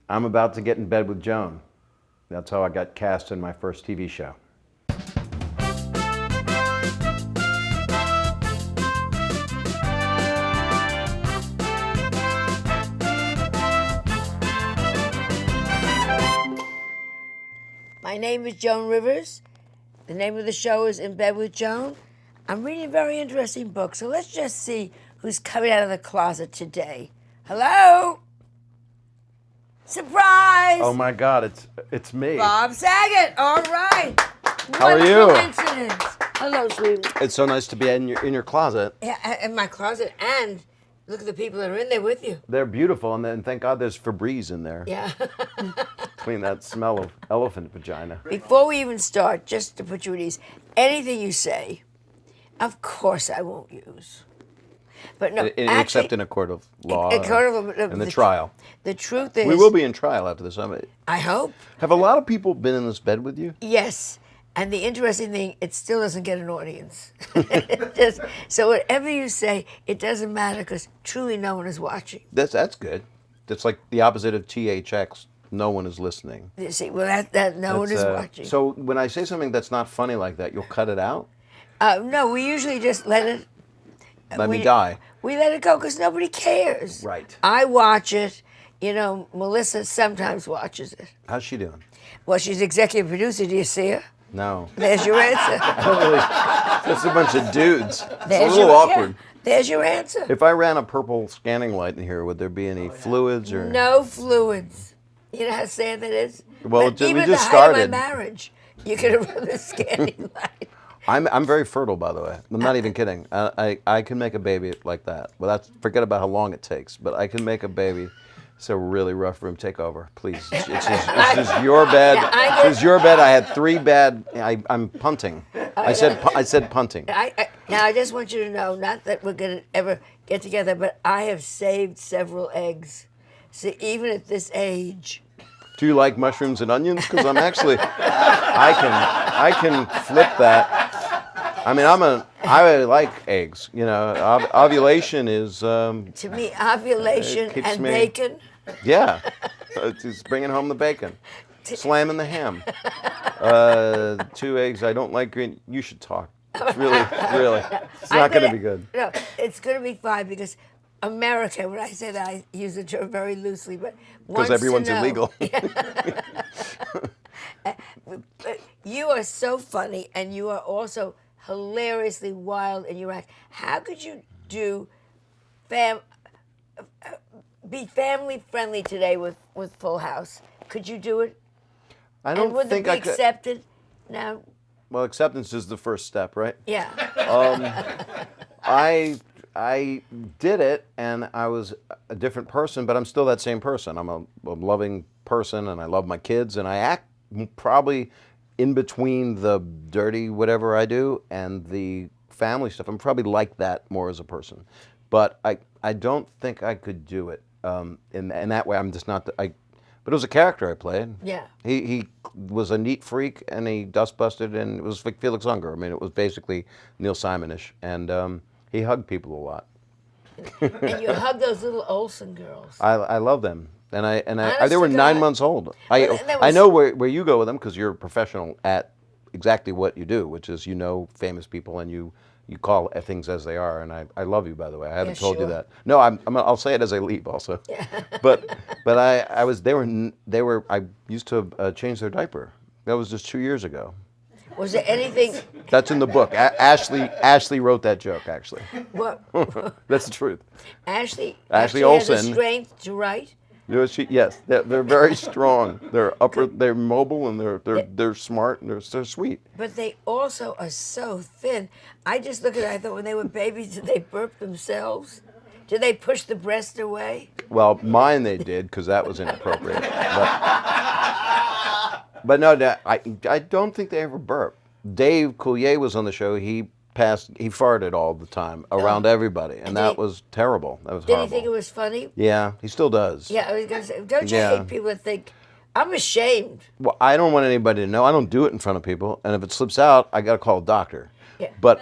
I'm about to get in bed with Joan. That's how I got cast in my first TV show. My name is Joan Rivers. The name of the show is In Bed With Joan. I'm reading a very interesting book, so let's just see who's coming out of the closet today. Hello? Surprise! Oh my God, it's me. Bob Saget. All right. How are you? Coincidence. Hello, sweetie. It's so nice to be in your closet. Yeah, in my closet, and look at the people that are in there with you. They're beautiful, and then thank God there's Febreze in there. Yeah. Clean that smell of elephant vagina. Before we even start, just to put you at ease, anything you say, of course I won't use. But no, actually, except in a court of law. In the trial. The truth is, we will be in trial after this. I hope. Have a lot of people been in this bed with you? Yes. And the interesting thing, it still doesn't get an audience. So whatever you say, it doesn't matter because truly no one is watching. That's good. That's like the opposite of THX. No one is listening. You see, well, that no one is watching. So when I say something that's not funny like that, you'll cut it out? No, we usually just let it. Let me die. We let it go because nobody cares. Right. I watch it. You know, Melissa sometimes watches it. How's she doing? Well, she's executive producer. Do you see her? No. There's your answer. I don't really. That's a bunch of dudes. It's There's a little awkward. Yeah, there's your answer. If I ran a purple scanning light in here, would there be any fluids or? No fluids. You know how sad that is? Well, but even we just at the height of started. my marriage, you could have run the scanning light. I'm very fertile, by the way. I'm not even kidding. I can make a baby like that. Well, forget about how long it takes, but I can make a baby. It's a really rough room. Take over, please. It's just your bed. This is your bed. I had 3 bad. I'm punting. I said punting. Now I just want you to know, not that we're gonna ever get together, but I have saved several eggs. So even at this age. Do you like mushrooms and onions? Because I'm actually, I can flip that. I mean, I like eggs. You know, ovulation is. To me, ovulation and bacon. Yeah, it's bringing home the bacon, slamming the ham. 2 eggs. I don't like green. You should talk. It's really, it's not going to be good. No, it's going to be fine because America. When I say that, I use the term very loosely, but because everyone's illegal. You are so funny, and you are also hilariously wild in your act. How could you be family friendly today with Full House? Could you do it? I don't and would think it be I could. Accepted? No. Well, acceptance is the first step, right? Yeah. I did it, and I was a different person, but I'm still that same person. I'm a loving person, and I love my kids, and I act probably in between the dirty whatever I do and the family stuff. I'm probably like that more as a person, but I don't think I could do it in that way. I'm just not. But it was a character I played. Yeah. He was a neat freak, and he dust busted, and it was like Felix Unger. I mean, it was basically Neil Simonish, and he hugged people a lot. And you hug those little Olsen girls. I love them, and Honest they were to 9 God. months old. I know where you go with them because you're a professional at exactly what you do, which is famous people and you call things as they are. And I love you, by the way. I haven't told you that. No, I'll say it as I leave also. Yeah. But I used to change their diaper. That was just 2 years ago. Was there anything? That's in the book. Ashley wrote that joke, actually. What? That's the truth. Ashley Olsen has the strength to write. Yes, they're very strong. They're mobile, and they're smart, and they're sweet. But they also are so thin. I just look at it, I thought when they were babies, did they burp themselves? Did they push the breast away? Well, mine they did, because that was inappropriate. But no, I don't think they ever burp. Dave Coulier was on the show. He farted all the time around everybody, and that was terrible. That was horrible. Did he think it was funny? Yeah, he still does. Yeah, I was going to say, don't you hate people that think, I'm ashamed? Well, I don't want anybody to know. I don't do it in front of people, and if it slips out, I got to call a doctor. Yeah. But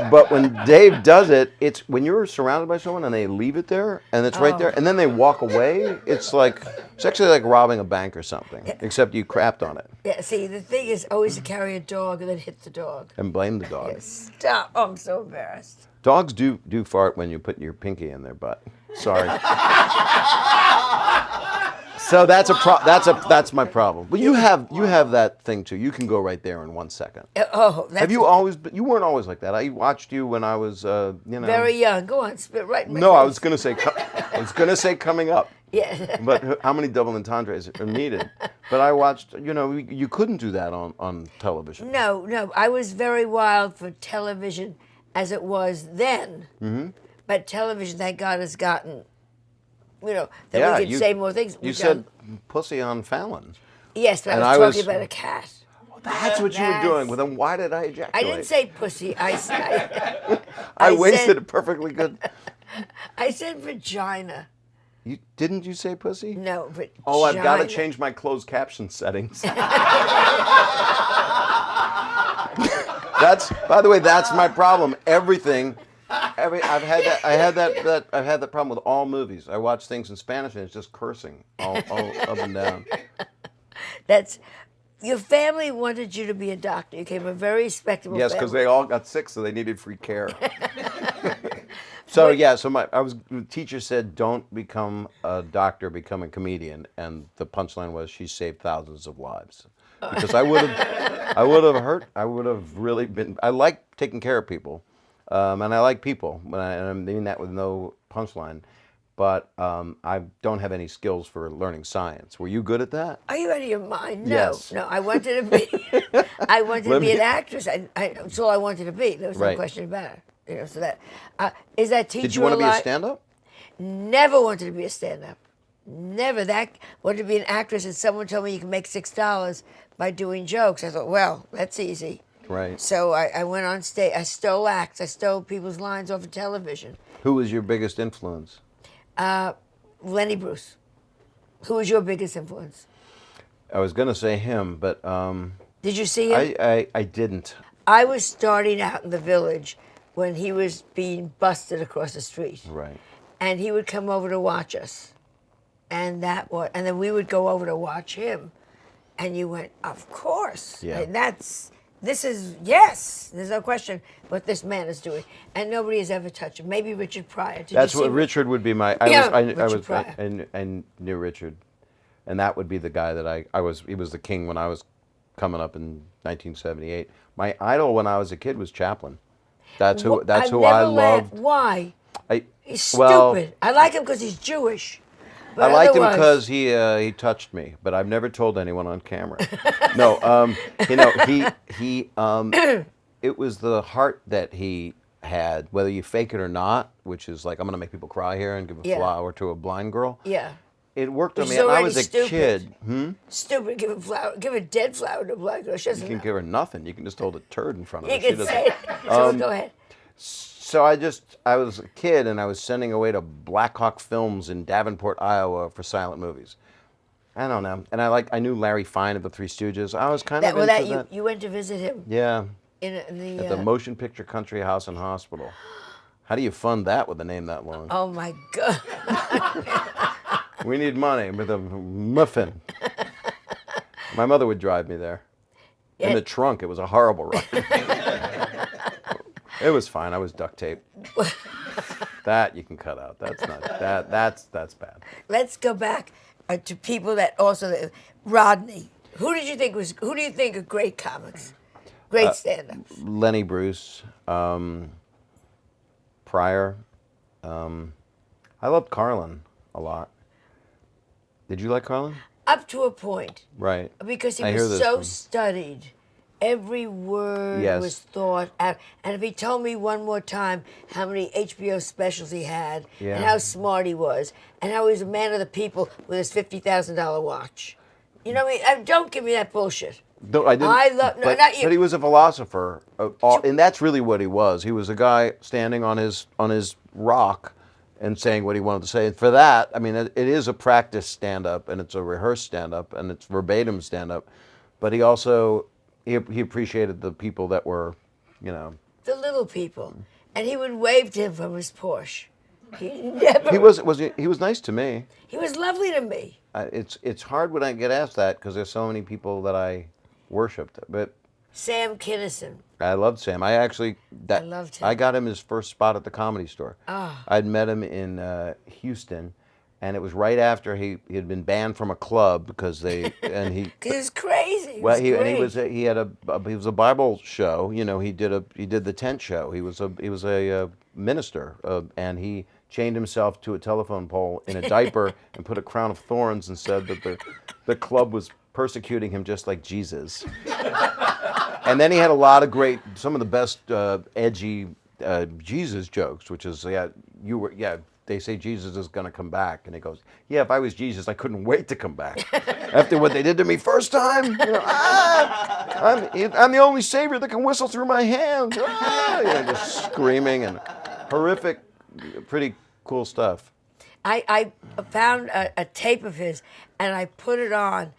But when Dave does it, it's when you're surrounded by someone and they leave it there and it's right there and then they walk away. It's actually like robbing a bank or something, except you crapped on it Yeah, see, the thing is always to carry a dog and then hit the dog. and blame the dog. Yeah, stop. Oh, I'm so embarrassed. Dogs do fart when you put your pinky in their butt. Sorry. So that's my problem. But you have that thing too. You can go right there in 1 second. Oh, that's Have you always? You weren't always like that. I watched you when I was, very young. Go on, spit right in my No, face. I was gonna say coming up. Yeah. But how many double entendres are needed? But I watched. You couldn't do that on television. No. I was very wild for television as it was then. Mm-hmm. But television, thank God, has gotten, that we can say more things. You said pussy on Fallon. Yes, but And I was talking about a cat. That's what you were doing. Well, then why did I ejaculate? I didn't say pussy. I wasted said, a perfectly good. I said vagina. Didn't you say pussy? No, vagina. Oh, I've got to change my closed caption settings. By the way, that's my problem. Everything. I've had that problem with all movies. I watch things in Spanish and it's just cursing all up and down. Your family wanted you to be a doctor. You came a very respectable Yes, family. because they all got sick, so they needed free care. The teacher said, "Don't become a doctor, become a comedian," and the punchline was, "She saved thousands of lives." Because I would have really been. I like taking care of people, and I like people, and I mean that with no punchline. But I don't have any skills for learning science. Were you good at that? Are you out of your mind? No, Yes. no. I wanted to be. I wanted to be an actress. That's all I wanted to be. There was no Right. question about it. So that is that teacher. Did you want to be a alive? stand-up? Never wanted to be a stand-up. Never. That wanted to be an actress, and someone told me you can make $6 by doing jokes. I thought, well, that's easy. Right. So I went on stage. I stole acts. I stole people's lines off of television. Who was your biggest influence? Lenny Bruce. Who was your biggest influence? I was going to say him, but Did you see him? I didn't. I was starting out in the Village when he was being busted across the street. Right. And he would come over to watch us. And then we would go over to watch him. And you went, of course. Yeah. And yes, there's no question what this man is doing. And nobody has ever touched him. Maybe Richard Pryor. That's what Richard would be my. Richard Pryor. I knew Richard, and that would be the guy that I was. He was the king when I was coming up in 1978. My idol when I was a kid was Chaplin. That's who I loved. Why? He's stupid. Well, I like him because he's Jewish. But I liked him otherwise- because he touched me, but I've never told anyone on camera. No, it was the heart that he had, whether you fake it or not, which is like, I'm going to make people cry here and give a flower to a blind girl. Yeah. It worked on Which me. is And I already was a stupid. kid. Stupid. Give a dead flower to a blind girl. She You doesn't can know. give her nothing. You can just hold a turd in front of her. You She can doesn't- say it. So go ahead. So I was a kid and I was sending away to Black Hawk Films in Davenport, Iowa for silent movies. I don't know. And I knew Larry Fine of the Three Stooges. I was kind of into that. You went to visit him Yeah. in At the Motion Picture Country House and Hospital. How do you fund that with a name that long? Oh my God. We need money with a muffin. My mother would drive me there. In Yeah. the trunk. It was a horrible ride. It was fine. I was duct taped. That you can cut out. That's bad. Let's go back to people that also Rodney. Who do you think are great comics? Great stand-ups. Lenny Bruce, Pryor. I loved Carlin a lot. Did you like Carlin? Up to a point. Right. Because he I hear was this so one. studied. Every word Yes. was thought out. And if he told me one more time how many HBO specials he had, Yeah. and how smart he was, and how he was a man of the people with his $50,000 watch. You know what I mean? Don't give me that bullshit. No, I didn't. No, not you. But he was a philosopher, and that's really what he was. He was a guy standing on his rock and saying what he wanted to say. And for that, I mean, it is a practice stand-up, and it's a rehearsed stand-up, and it's verbatim stand-up. But he also he appreciated the people that were, The little single people, and he would wave to him from his Porsche. He never. He was nice to me. He was lovely to me. It's hard when I get asked that because there's so many people that I worshipped. But Sam Kinison. I loved Sam. I loved him. I got him his first spot at the Comedy Store. Oh. I'd met him in Houston, and it was right after he had been banned from a club because he It was crazy. well he was a Bible show. You know, he did the tent show. He was a minister, and he chained himself to a telephone pole in a diaper and put a crown of thorns and said that the club was persecuting him just like Jesus. And then he had a lot of some of the best edgy Jesus jokes, which is they say Jesus is going to come back, and he goes, yeah, if I was Jesus, I couldn't wait to come back. After what they did to me first time, you know, I'm the only savior that can whistle through my hands. Just screaming and horrific, pretty cool stuff. I found a tape of his, and I put it on,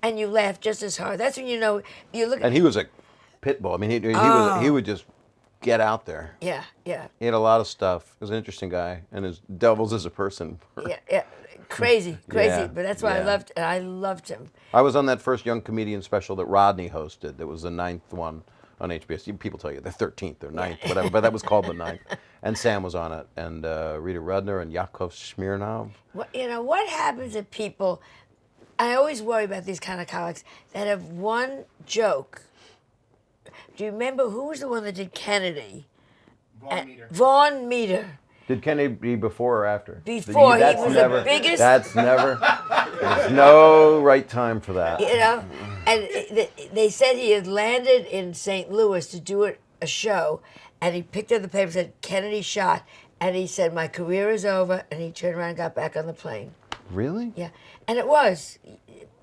and you laughed just as hard. That's when you know you look. And he was a pit bull. I mean, he would just get out there. Yeah. He had a lot of stuff. He was an interesting guy, and his devils as a person. Yeah. Crazy. Yeah, But that's why yeah. I loved him. I was on that first young comedian special that Rodney hosted. That was the 9th one on HBS. People tell you the 13th or 9th, whatever, but that was called the 9th. And Sam was on it, and Rita Rudner and Yakov Smirnov. What happens to people? I always worry about these kind of comics that have one joke. Do you remember who was the one that did Kennedy? Vaughn Meter. Did Kennedy be before or after? Before. He was the biggest. There's no right time for that. You know, and they said he had landed in St. Louis to do a show, and he picked up the paper and said, Kennedy shot, and he said, my career is over, and he turned around and got back on the plane. Really? Yeah, and it was,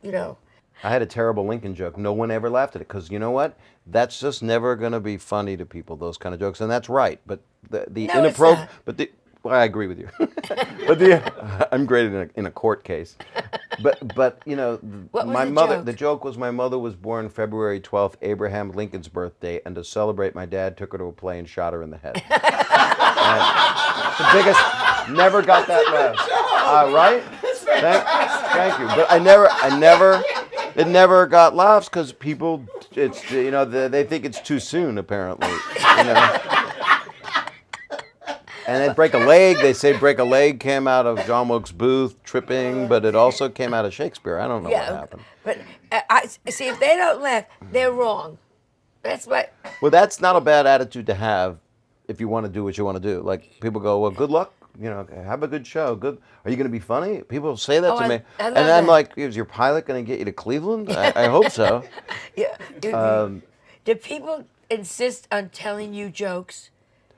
you know. I had a terrible Lincoln joke. No one ever laughed at it because you know what? That's just never going to be funny to people. Those kind of jokes, and that's right. But the No, it's inappropriate. not. But I agree with you. I'm great in a court case. But you know, What was my the mother. joke? The joke was my mother was born February 12th, Abraham Lincoln's birthday, and to celebrate, my dad took her to a play and shot her in the head. The biggest. Never got that laugh. Right? Thank you. But it never got laughs because people, they think it's too soon apparently. You know. And they break a leg. They say break a leg came out of John Wilkes Booth tripping, but it also came out of Shakespeare. I don't know what happened. But I see if they don't laugh, they're wrong. That's what. Well, that's not a bad attitude to have if you want to do what you want to do. Like people go, well, good luck. You know, have a good show. Good. Are you going to be funny? People say that to me, I love and that. I'm like, is your pilot going to get you to Cleveland? I hope so. Yeah. Do people insist on telling you jokes?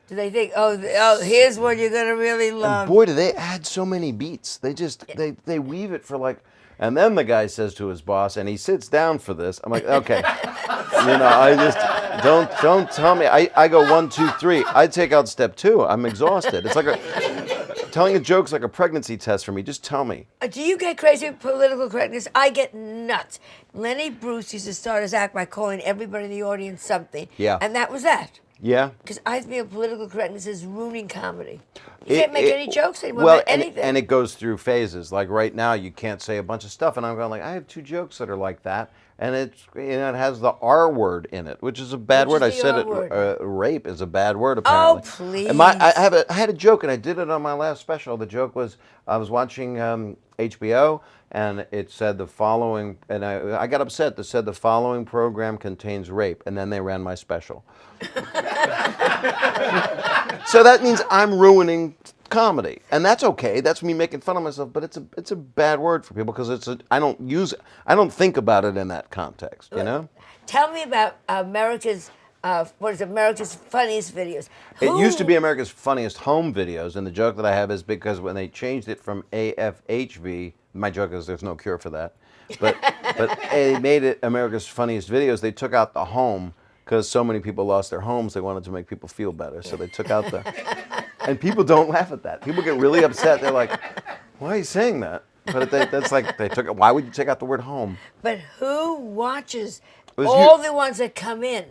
Do they think, oh, here's one you're going to really love? Boy, do they add so many beats. They just they weave it for like, and then the guy says to his boss, and he sits down for this. I'm like, okay, I just don't tell me. I go 1, 2, 3. I take out step 2. I'm exhausted. It's like telling a joke's like a pregnancy test for me. Just tell me. Do you get crazy with political correctness? I get nuts. Lenny Bruce used to start his act by calling everybody in the audience something. Yeah. And that was that. Yeah. Because I feel political correctness is ruining comedy. You can't make any jokes anymore well, about anything. And it goes through phases. Like right now, you can't say a bunch of stuff, and I'm going like, I have 2 jokes that are like that, and it has the R word in it, which is a bad word. I said it. Rape is a bad word apparently. Oh, please. And I had a joke, and I did it on my last special. The joke was I was watching HBO, and it said the following, and I got upset. That said the following program contains rape, and then they ran my special. So that means I'm ruining comedy, and that's okay. That's me making fun of myself, but it's a bad word for people because I don't think about it in that context. You know. Tell me about America's America's Funniest Videos. It used to be America's Funniest Home Videos, and the joke that I have is because when they changed it from AFHV, my joke is there's no cure for that, but they made it America's Funniest Videos. They took out the home. Because so many people lost their homes, they wanted to make people feel better, so they took out the... And people don't laugh at that. People get really upset. They're like, why are you saying that? But that's like, why would you take out the word home? But who watches all the ones that come in?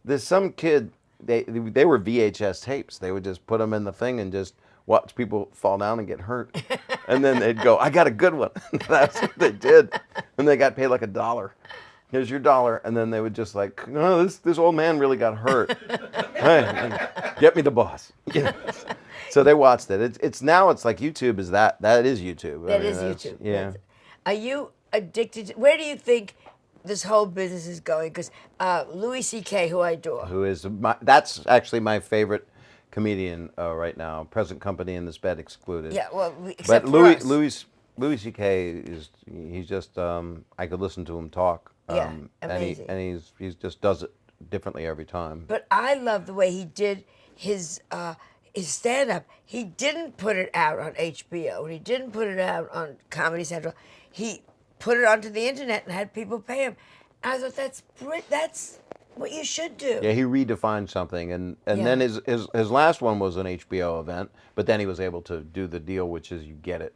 There's some kid they were VHS tapes. They would just put them in the thing and just watch people fall down and get hurt, and then they'd go, "I got a good one." That's what they did, and they got paid like $1. Here's your $1, and then they would just like, "No, this old man really got hurt. Hey, get me the boss." You know? So they watched it. It's now it's like YouTube is that is YouTube. That is YouTube. Yeah. Are you addicted to, where do you think this whole business is going? Because Louis C.K., who I adore. Who is that's actually my favorite comedian right now. Present company in this bed excluded. Yeah, well, except but for us. Louis C.K. he's just I could listen to him talk. Yeah, amazing. And he just does it differently every time. But I love the way he did his stand-up. He didn't put it out on HBO, and he didn't put it out on Comedy Central. He put it onto the internet and had people pay him. I thought that's what you should do. Yeah, he redefined something, and Yeah. then his last one was an HBO event, but then he was able to do the deal, which is you get it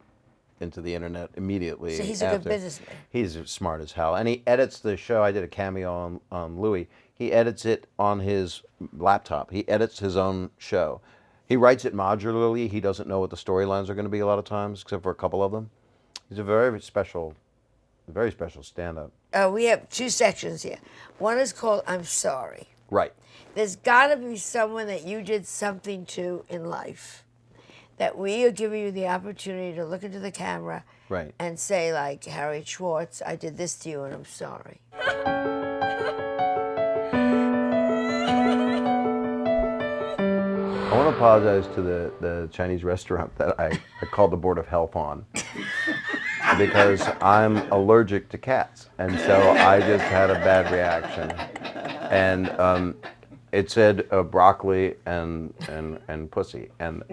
into the internet immediately. So he's a good businessman. He's smart as hell, and he edits the show. I did a cameo on Louis. He edits it on his laptop. He edits his own show. He writes it modularly. He doesn't know what the storylines are going to be a lot of times, except for a couple of them. He's a very special stand-up. We have two sections here. One is called I'm Sorry. Right. There's got to be someone that you did something to in life that we are giving you the opportunity to look into the camera Right. and say, like, Harriet Schwartz, I did this to you and I'm sorry. I want to apologize to the Chinese restaurant that I called the Board of Health on because I'm allergic to cats, and so I just had a bad reaction. And it said broccoli and pussy, and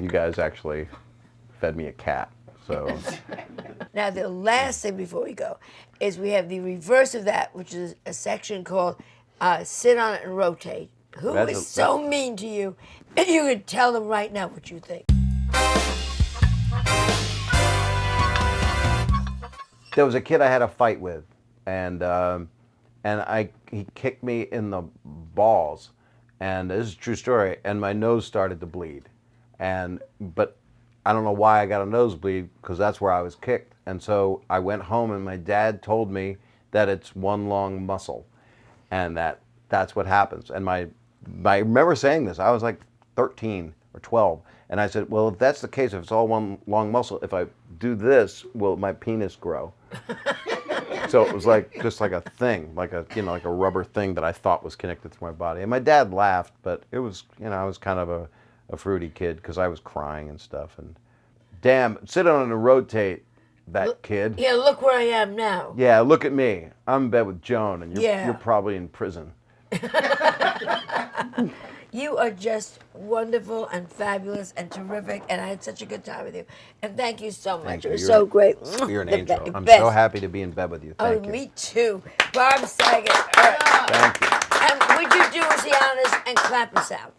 you guys actually fed me a cat. So Now, the last thing before we go is we have the reverse of that, which is a section called Sit on It and Rotate. Who is so mean to you? And you can tell them right now what you think. there was a kid I had a fight with, and he kicked me in the balls, and this is a true story. And my nose started to bleed, but I don't know why I got a nosebleed, because that's where I was kicked. And so I went home, and my dad told me that it's one long muscle, and that's what happens. And I remember saying this. I was like 13 or 12, and I said, well, if that's the case, if it's all one long muscle, if I do this, will my penis grow? So it was like just like a thing, like a rubber thing that I thought was connected to my body. And my dad laughed, but it was, I was kind of a fruity kid because I was crying and stuff. And damn, sit on and rotate, that kid. Yeah, look where I am now. Yeah, look at me. I'm in bed with Joan, and Yeah. you're probably in prison. You are just wonderful and fabulous and terrific, and I had such a good time with you. And thank you so much. Thank It you. was so great. You're an The angel. I'm best. so happy to be in bed with you. Thank you. Me too. Bob Saget. All right. Thank you. And would you do us the honors and clap us out?